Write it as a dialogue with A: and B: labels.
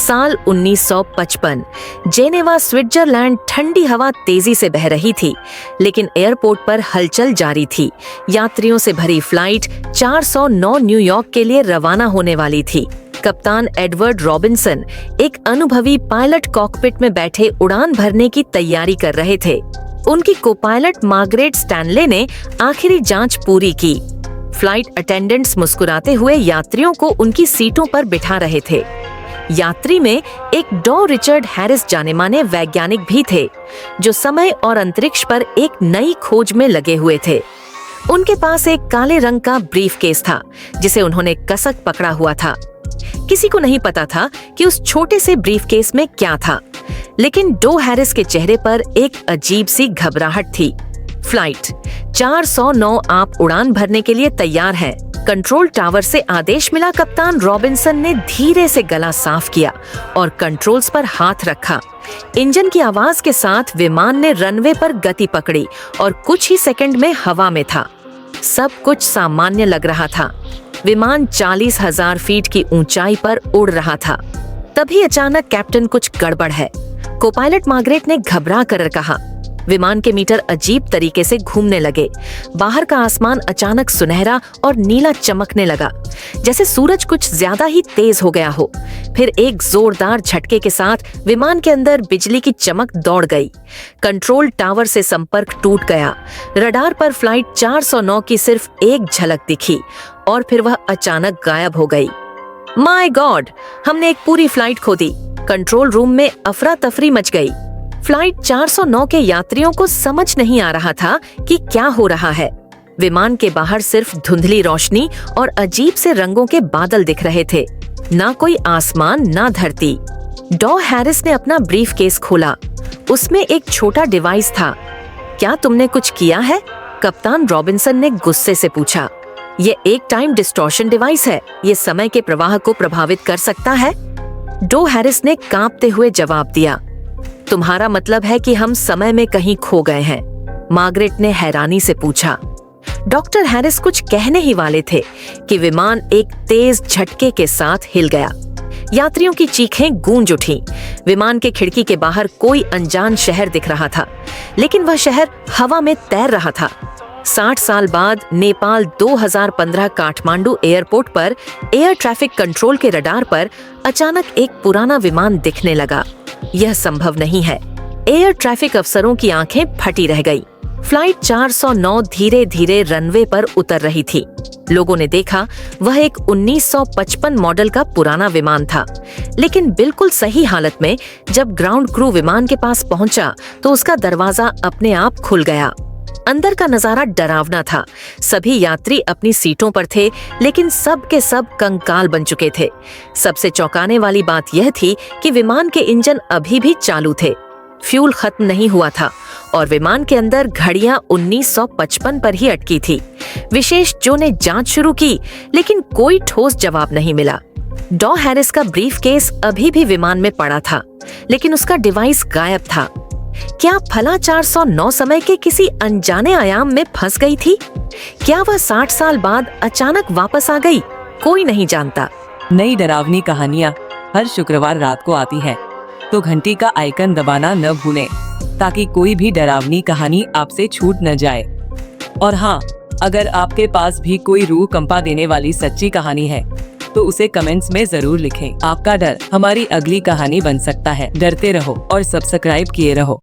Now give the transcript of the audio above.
A: साल 1955। Geneva Switzerland. ठंडी हवा तेजी से बह रही थी, लेकिन एयरपोर्ट पर हलचल जारी थी। यात्रियों से भरी फ्लाइट 409 न्यूयॉर्क के लिए रवाना होने वाली थी। कप्तान एडवर्ड रॉबिन्सन एक अनुभवी पायलट कॉकपिट में बैठे उड़ान भरने की तैयारी कर रहे थे। उनकी को-पायलट मार्गरेट स्टैनले ने आखिरी जांच पूरी की। फ्लाइट अटेंडेंट्स मुस्कुराते हुए यात्रियों को उनकी सीटों पर बिठा रहे थे। यात्री में एक डॉ रिचर्ड हैरिस जाने-माने वैज्ञानिक भी थे, जो समय और अंतरिक्ष पर एक नई खोज में लगे हुए थे। उनके पास एक काले रंग का ब्रीफकेस था, जिसे उन्होंने कसक पकड़ा हुआ था। किसी को नहीं पता था कि उस छोटे से ब्रीफकेस में क्या था, लेकिन डो हैरिस के चेहरे पर एक अजीब सी घबराहट थी। फ्लाइट 409 आप उड़ान भरने के लिए तैयार हैं। कंट्रोल टावर से आदेश मिला। कप्तान रॉबिन्सन ने धीरे से गला साफ किया और कंट्रोल्स पर हाथ रखा। इंजन की आवाज के साथ विमान ने रनवे पर गति पकड़ी और कुछ ही सेकंड में हवा में था। सब कुछ सामान्य लग रहा था। विमान 40,000 फीट की ऊंचाई पर उड़ रहा था। तभी अचानक कैप्टन, कुछ गड़बड़ है। को-पायलट मार्गरेट ने घबरा कर कहा। विमान के मीटर अजीब तरीके से घूमने लगे। बाहर का आसमान अचानक सुनहरा और नीला चमकने लगा, जैसे सूरज कुछ ज्यादा ही तेज हो गया हो। फिर एक जोरदार झटके के साथ विमान के अंदर बिजली की चमक दौड़ गई। कंट्रोल टावर से संपर्क टूट गया। रडार पर फ्लाइट 409 की सिर्फ एक झलक दिखी और फिर वह अचानक गायब हो गई। माय गॉड, हमने एक पूरी फ्लाइट खो दी। कंट्रोल रूम में अफरा तफरी मच गई। फ्लाइट 409 के यात्रियों को समझ नहीं आ रहा था कि क्या हो रहा है। विमान के बाहर सिर्फ धुंधली रोशनी और अजीब से रंगों के बादल दिख रहे थे। ना कोई आसमान, ना धरती। डॉ हैरिस ने अपना ब्रीफकेस खोला। उसमें एक छोटा डिवाइस था। क्या तुमने कुछ किया है? कप्तान रॉबिन्सन ने गुस्से से पूछा। ये एक टाइम डिस्टॉर्शन डिवाइस है। ये समय के प्रवाह को प्रभावित कर सकता है। डॉ हैरिस ने कांपते हुए जवाब दिया। तुम्हारा मतलब है कि हम समय में कहीं खो गए हैं? मार्गरेट ने हैरानी से पूछा। डॉक्टर हैरिस कुछ कहने ही वाले थे कि विमान एक तेज झटके के साथ हिल गया। यात्रियों की चीखें गूंज उठीं। विमान के खिड़की के बाहर कोई अनजान शहर दिख रहा था, लेकिन वह शहर हवा में तैर रहा था। 60 साल बाद नेपाल 2015 काठमांडू एयरपोर्ट पर एयर ट्रैफिक कंट्रोल के रडार पर अचानक एक पुराना विमान दिखने लगा। यह संभव नहीं है। एयर ट्रैफिक अफसरों की आंखें फटी रह गई। फ्लाइट 409 धीरे धीरे रनवे पर उतर रही थी। लोगों ने देखा वह एक 1955 मॉडल का पुराना विमान था, लेकिन बिल्कुल सही हालत में। जब ग्राउंड क्रू विमान के पास पहुंचा तो उसका दरवाजा अपने आप खुल गया। अंदर का नजारा डरावना था। सभी यात्री अपनी सीटों पर थे, लेकिन सब के सब कंकाल बन चुके थे। सबसे चौंकाने वाली बात यह थी कि विमान के इंजन अभी भी चालू थे। फ्यूल खत्म नहीं हुआ था और विमान के अंदर घड़ियां 1955 पर ही अटकी थी। विशेष जो ने जांच शुरू की, लेकिन कोई ठोस जवाब नहीं मिला। डॉ हैरिस का ब्रीफकेस अभी भी विमान में पड़ा था, लेकिन उसका डिवाइस गायब था। क्या फला 409 समय के किसी अनजाने आयाम में फंस गई थी? क्या वह 60 साल बाद अचानक वापस आ गई? कोई नहीं जानता।
B: नई डरावनी कहानियाँ हर शुक्रवार रात को आती है, तो घंटी का आइकन दबाना न भूलें, ताकि कोई भी डरावनी कहानी आपसे छूट न जाए। और हाँ, अगर आपके पास भी कोई रूह कंपा देने वाली सच्ची कहानी है, तो उसे कमेंट्स में जरूर लिखें। आपका डर हमारी अगली कहानी बन सकता है। डरते रहो और सब्सक्राइब किए रहो।